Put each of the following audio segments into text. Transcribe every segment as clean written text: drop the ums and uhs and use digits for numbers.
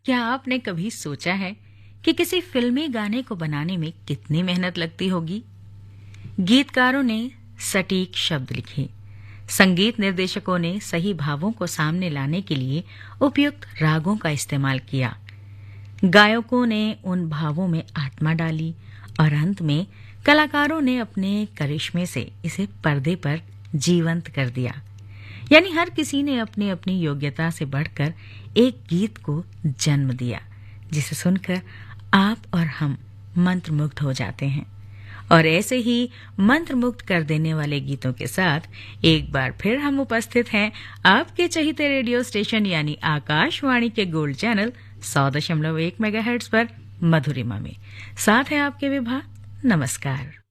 क्या आपने कभी सोचा है कि किसी फिल्मी गाने को बनाने में कितनी मेहनत लगती होगी? गीतकारों ने सटीक शब्द लिखे, संगीत निर्देशकों ने सही भावों को सामने लाने के लिए उपयुक्त रागों का इस्तेमाल किया, गायकों ने उन भावों में आत्मा डाली और अंत में कलाकारों ने अपने करिश्मे से इसे पर्दे पर जीवंत कर दिया। यानी हर किसी ने अपनी अपनी योग्यता से बढ़कर एक गीत को जन्म दिया, जिसे सुनकर आप और हम मंत्रमुग्ध हो जाते हैं। और ऐसे ही मंत्रमुग्ध कर देने वाले गीतों के साथ एक बार फिर हम उपस्थित हैं आपके चहीते रेडियो स्टेशन यानी आकाशवाणी के गोल्ड चैनल 100.1 मेगाहर्ट्ज पर मधुरिमा में। साथ है आपके विभा। नमस्कार।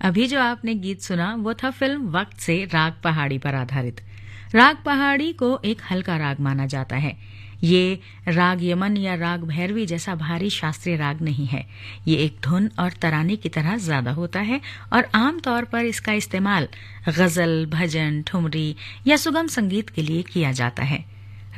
अभी जो आपने गीत सुना वो था फिल्म वक्त से राग पहाड़ी पर आधारित। राग पहाड़ी को एक हल्का राग माना जाता है। ये राग यमन या राग भैरवी जैसा भारी शास्त्रीय राग नहीं है। ये एक धुन और तराने की तरह ज्यादा होता है और आम तौर पर इसका इस्तेमाल गजल, भजन, ठुमरी या सुगम संगीत के लिए किया जाता है।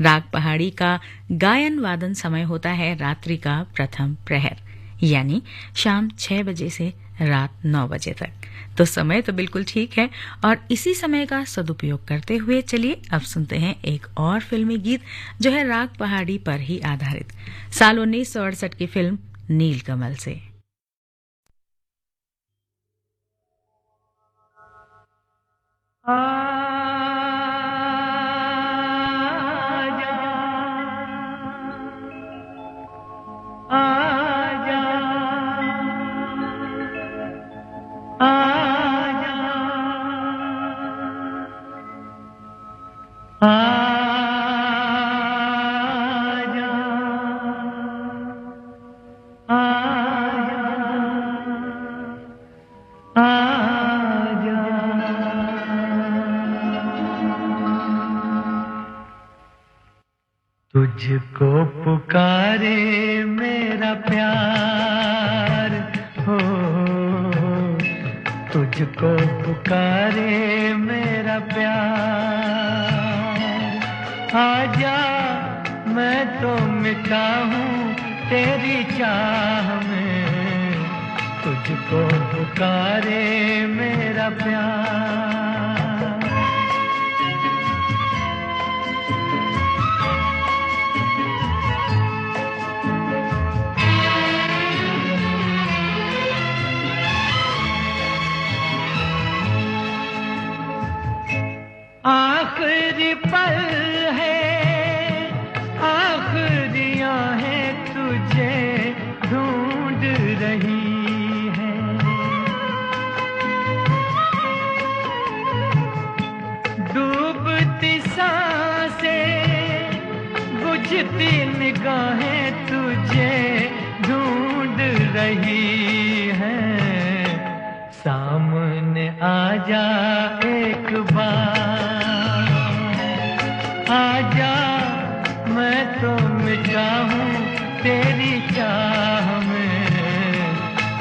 राग पहाड़ी का गायन वादन समय होता है रात्रि का प्रथम प्रहर, यानी शाम 6 बजे से रात 9 बजे तक। तो समय तो बिल्कुल ठीक है और इसी समय का सदुपयोग करते हुए चलिए अब सुनते हैं एक और फिल्मी गीत जो है राग पहाड़ी पर ही आधारित, साल 1968 की फिल्म नीलकमल से। तुझको पुकारे मेरा प्यार हो, तुझको पुकारे मेरा प्यार। आजा मैं तो मिटा हूँ तेरी चाह में, तुझको पुकारे मेरा प्यार। आखिरी पल है, आखिरियां हैं तुझे ढूंढ रही है। डूबती सांसें, बुझती निगाहें तुझे ढूंढ रही हैं। सामने आजा एक बार, आजा मैं तो मिटा हूँ तेरी चाह में,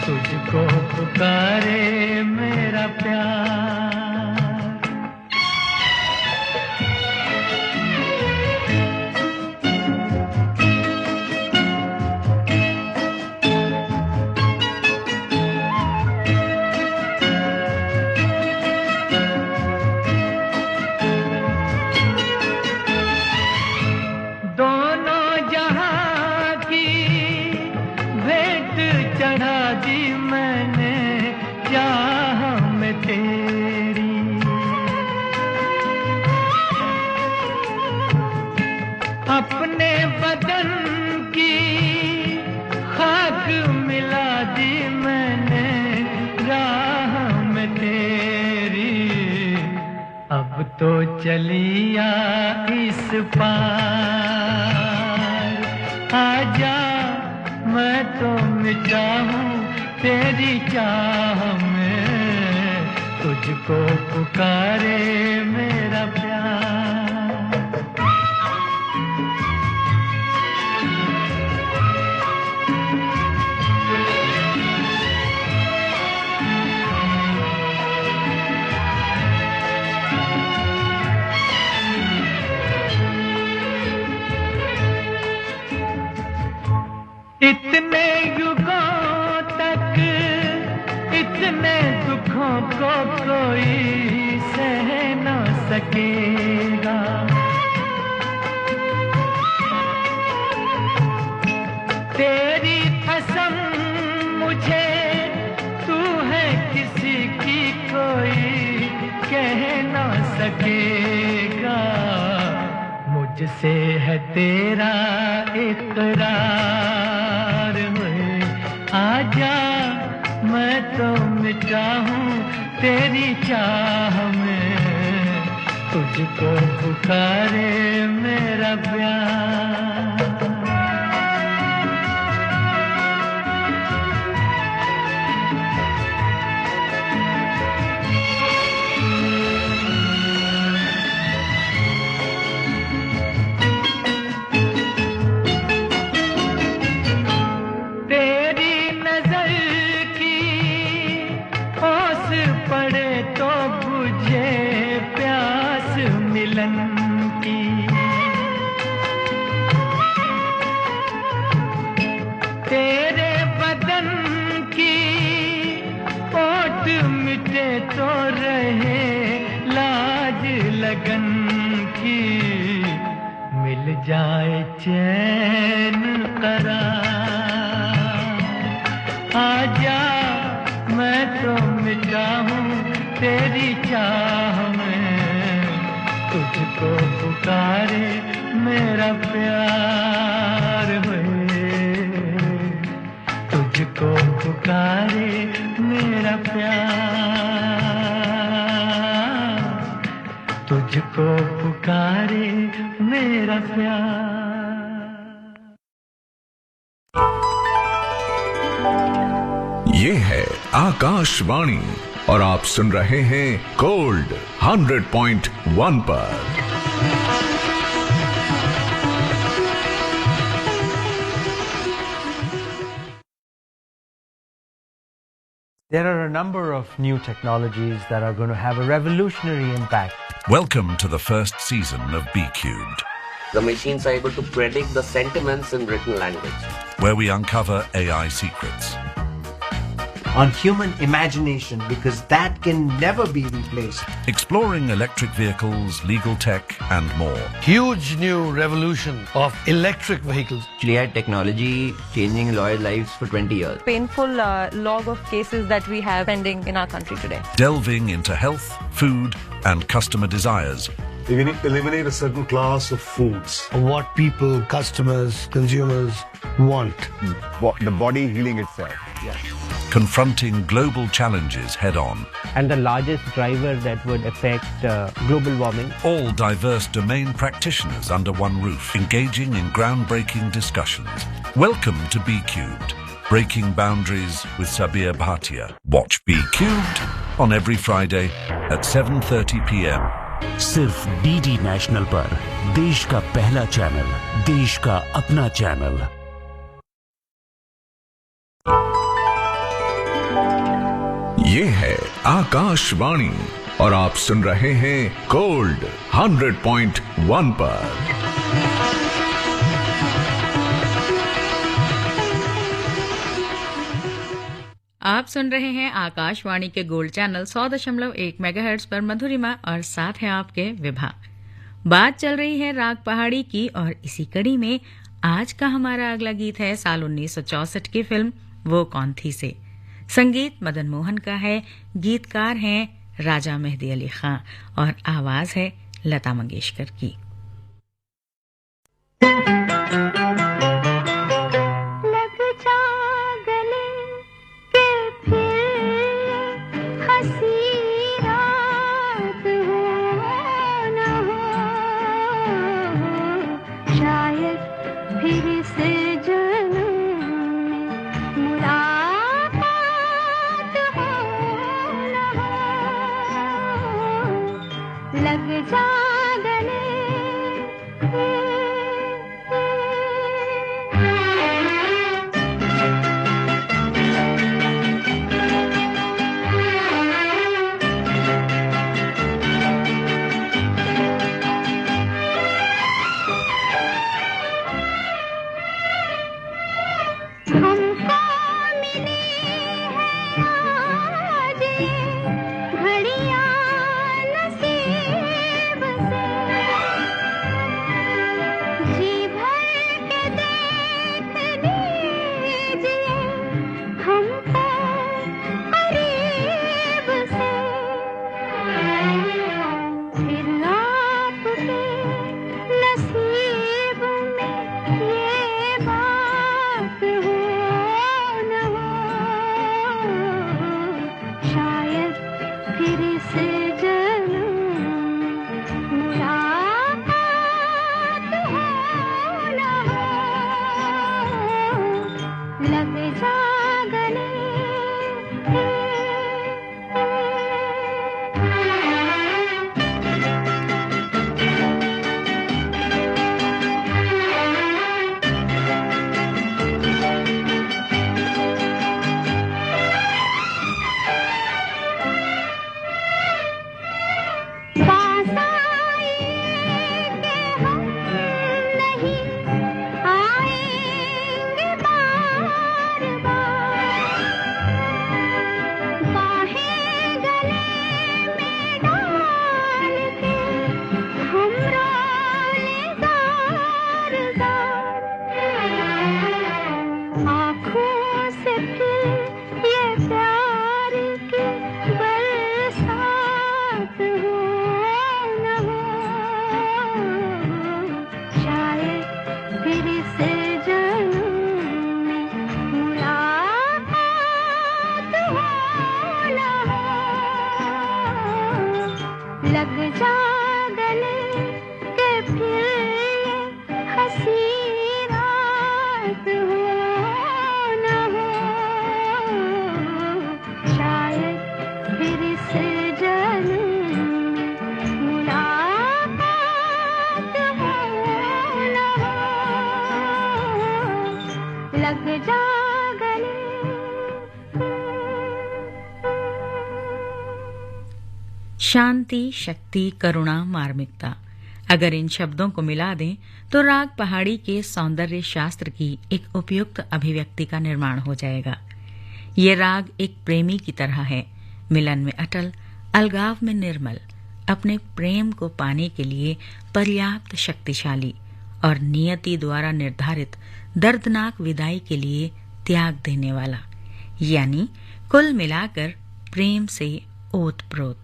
तुझको पुकारे मेरा प्यार। अपने बदन की खाक मिला दी मैंने राह में तेरी। अब तो चलिया इस पार, आजा मैं तो मिटा हूँ तेरी चाह में, तुझको पुकारे मेरा प्यार। इतने युगों तक इतने दुखों को कोई सह न सकेगा। तेरी कसम मुझे तू है किसी की कोई कह न सकेगा। मुझसे है तेरा इकरार हुए, आजा मैं तो मिटा हूँ तेरी चाह में, तुझको पुकारे मेरा प्यार। मिटे तो रहे लाज लगन की, मिल जाए चैन करार। आजा मैं तो मिटा हूँ तेरी चाह में, तुझको पुकारे मेरा प्यार हुए, तुझको पुकारे मेरा प्यार, तुझको पुकारे मेरा प्यार। ये है आकाशवाणी और आप सुन रहे हैं गोल्ड 100.1 पर। There are a number of new technologies that are going to have a revolutionary impact. Welcome to the first season of B Cubed, The machines are able to predict the sentiments in written language. where we uncover AI secrets, on human imagination, because that can never be replaced. exploring electric vehicles, legal tech, and more. Huge new revolution of electric vehicles. AI technology changing lawyers' lives for 20 years. Painful log of cases that we have pending in our country today. Delving into health, food, and customer desires. Eliminate a certain class of foods. What people, customers, consumers want. The body healing itself. Confronting global challenges head on. And the largest driver that would affect global warming. All diverse domain practitioners under one roof, engaging in groundbreaking discussions. Welcome to B Cubed, breaking boundaries with Sabir Bhatia. Watch B Cubed on every Friday at 7:30 p.m. सिर्फ DD national पर, देश का पहला channel, देश का अपना channel. ये है आकाशवाणी और आप सुन रहे हैं गोल्ड 100.1 पर। आप सुन रहे हैं आकाशवाणी के गोल्ड चैनल 100.1 मेगाहर्ट्ज पर मधुरिमा और साथ है आपके विभा। बात चल रही है राग पहाड़ी की और इसी कड़ी में आज का हमारा अगला गीत है साल 1964 की फिल्म वो कौन थी से। संगीत मदन मोहन का है, गीतकार हैं राजा मेहदी अली खां और आवाज है लता मंगेशकर की। लग जा गले लग जा गले के फिर हंसी रात हो न हो, शायद फिर से जन्म मुलाकात हो न हो, लग जा गले। शांति, शक्ति, करुणा, मार्मिकता, अगर इन शब्दों को मिला दें तो राग पहाड़ी के सौंदर्य शास्त्र की एक उपयुक्त अभिव्यक्ति का निर्माण हो जाएगा। ये राग एक प्रेमी की तरह है, मिलन में अटल, अलगाव में निर्मल, अपने प्रेम को पाने के लिए पर्याप्त शक्तिशाली और नियति द्वारा निर्धारित दर्दनाक विदाई के लिए त्याग देने वाला, यानी कुल मिलाकर प्रेम से ओतप्रोत।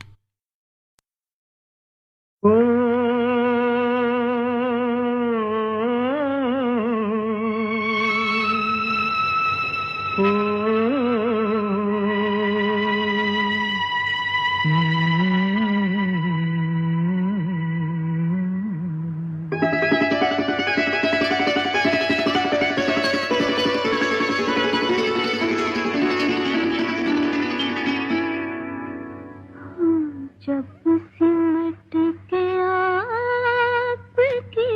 जब सिमट के आपकी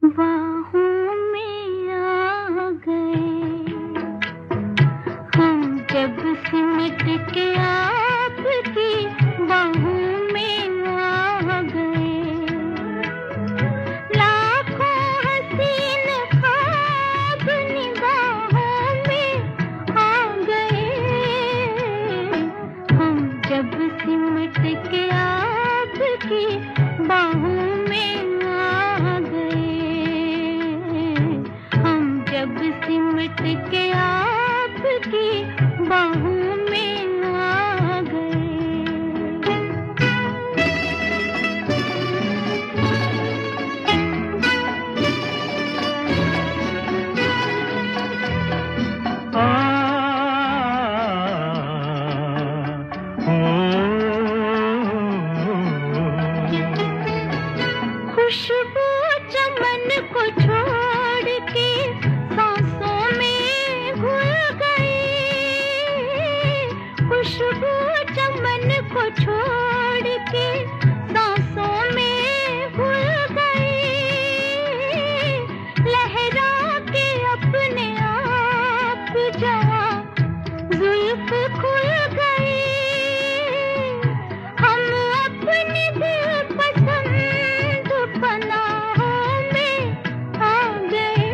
बाहों में आ गए, हम जब सिमट के आपकी बाहों में आ गए, लाखों हसीन ख्वाब निगाहों में आ गए, हम जब सिमट के आपकी बाहों में आ गए, हम जब सिमट के आपकी बाहों में आ गए। खुशबू चमन को छोड़ के सांसों में घुल गई, खुशबू चमन को छोड़ के सांसों में घुल गई, लहरा के अपने आप जहाँ जुल्फ खुल गई, हम अपने दिल पसंद पनाहों में आ गए,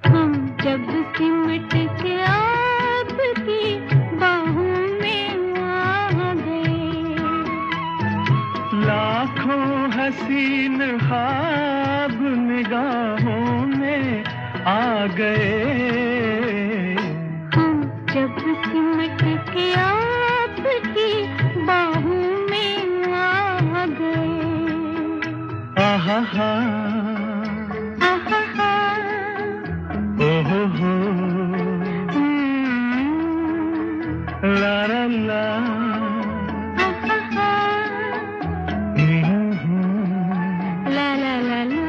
हम जब सिमट के आपकी बाहों में आ गए। लाखों हसीन ख्वाब निगाहों में आ गए, हम जब सिमट के आपकी बाहों में आ गए। आहा हा, आहा हा, ओहो हो, ला ला ला, आहा हा, ला ला ला ला।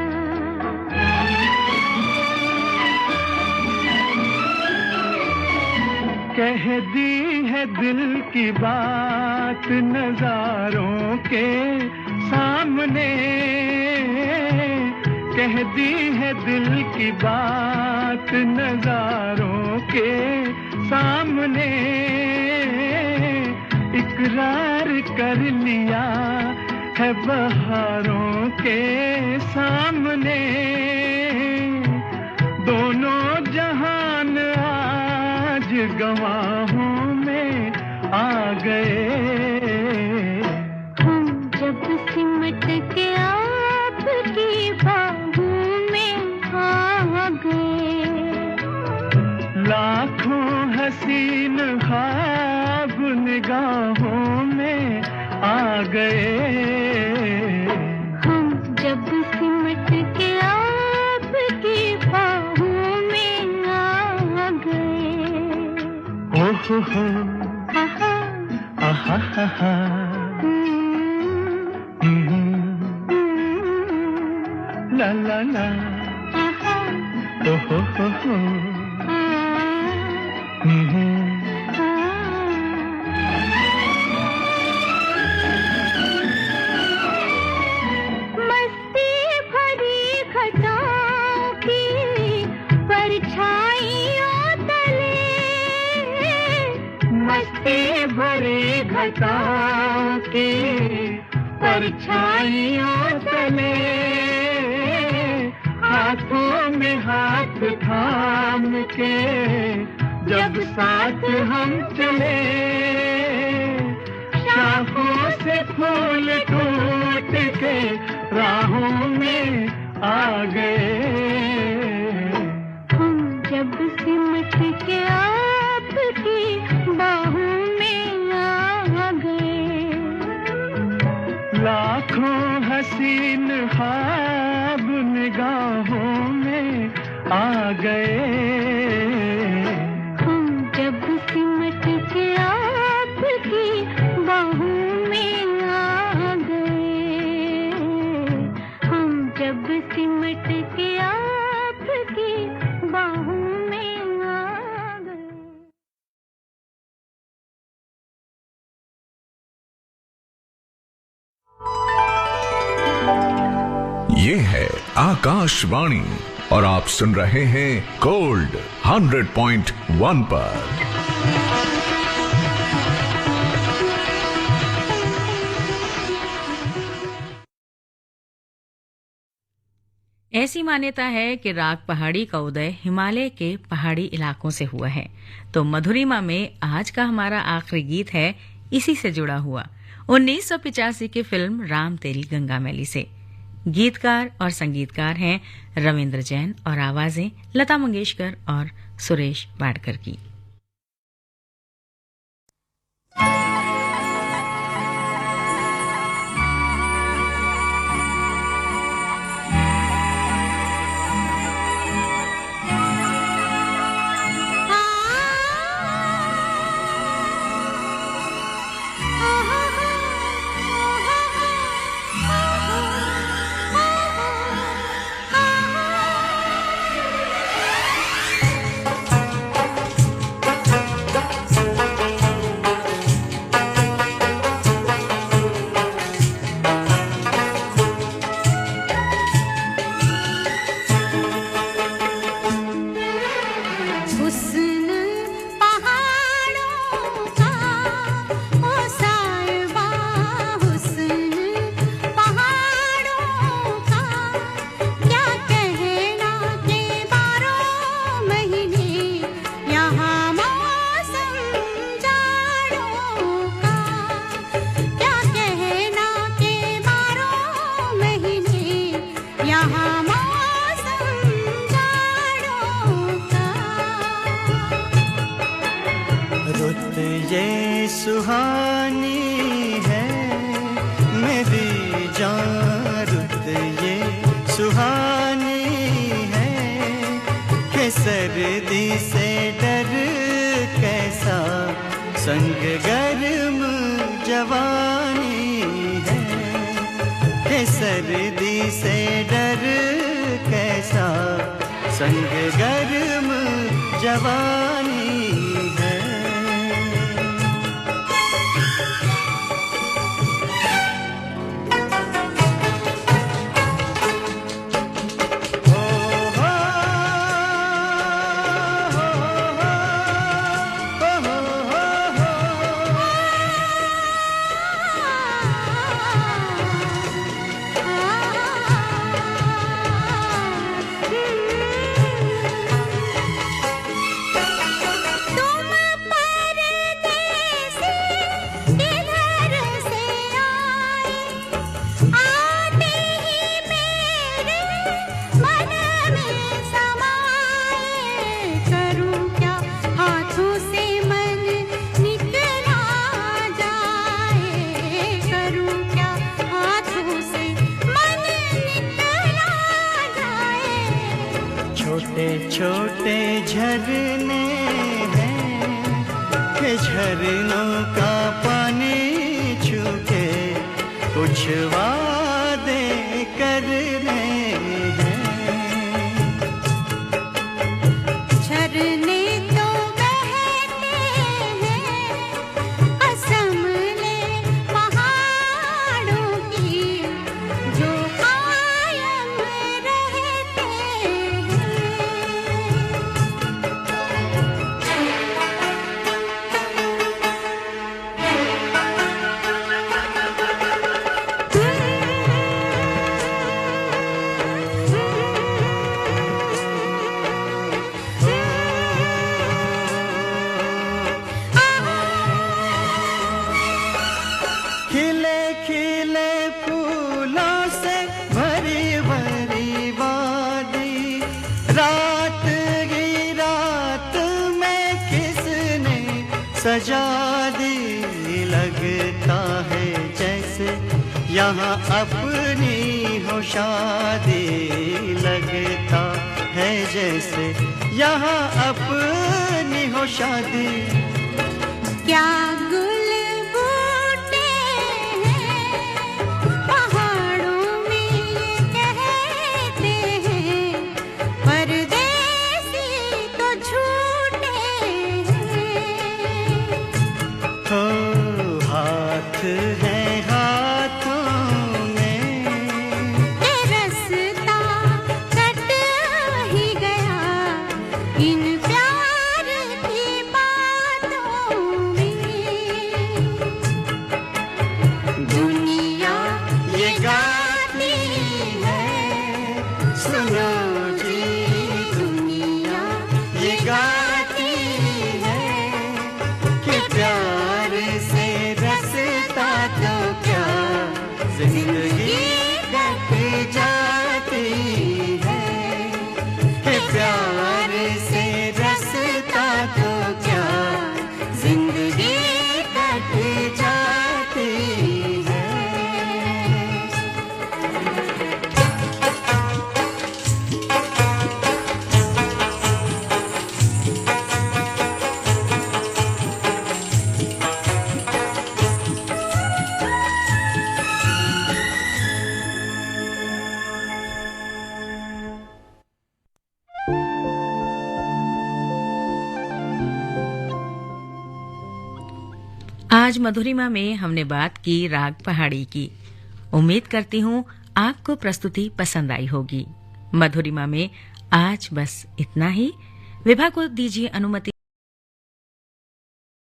कह दी है दिल की बात नजारों के सामने, कह दी है दिल की बात नजारों के सामने, इकरार कर लिया है बहारों के सामने, दोनों जहान आज गवाहों में आ गए, हम जब सिमट के आपकी बाहों में आ गए, लाखों हसीन ख्वाब निगाहों में आ गए, हम जब सिमट के आपकी बाहों में आ गए। ओहो हो, आहा, हा हा हा ला ला ला ओ हो मस्ती भरी घटाओं की परछाइयों तले मस्ती भरी घटाओं की परछाइयों तले हाथों में हाथ थाम के जब साथ हम चले शाखों से फूल टूट के राहों में आ गए हम जब सिमट के आपकी बाहों में आ गए लाखों हसीन ख्वाब निगाहों में आ गए हम जब सिमट के आपकी बाहों में आ गए हम जब सिमट के आपकी बाहों में आ गए ये है आकाशवाणी और आप सुन रहे हैं गोल्ड 100.1 पर। ऐसी मान्यता है कि राग पहाड़ी का उदय हिमालय के पहाड़ी इलाकों से हुआ है। तो मधुरिमा में आज का हमारा आखिरी गीत है इसी से जुड़ा हुआ 1985 की फिल्म राम तेरी गंगा मैली से। गीतकार और संगीतकार हैं रविंद्र जैन और आवाजें लता मंगेशकर और सुरेश वाडकर की। संग गर्म जवानी है कि सर्दी से डर कैसा संग गर्म जवानी है। छोटे झरने हैं कि झरनों का पानी कुछ वादे करने हैं। झरने तो बहते हैं कसम ले पहाड़ों की जो कायम रहते खिले खिले फूलों से भरी भरी वादी, रात ही रात में किसने सजा दी। लगता है जैसे यहाँ अपनी हो शादी, लगता है जैसे यहाँ अपनी हो शादी। क्या गुल बूटे हैं पहाड़ों में ये कहते हैं, परदेसी तो झूठे हैं। हो हाथ है हाथों में, ये रास्ता कट ही गया इन प्यार की बातों में। दुनिया ये गाती है, सुनो जी दुनिया ये गाती है कि प्यार से रसता तो क्या जिंदगी कट जाती है, कि प्यार से रसता तो क्या जिंदगी कट जाती है। आज मधुरिमा में हमने बात की राग पहाड़ी की। उम्मीद करती हूँ आपको प्रस्तुति पसंद आई होगी। मधुरिमा में आज बस इतना ही। विभा को दीजिए अनुमति।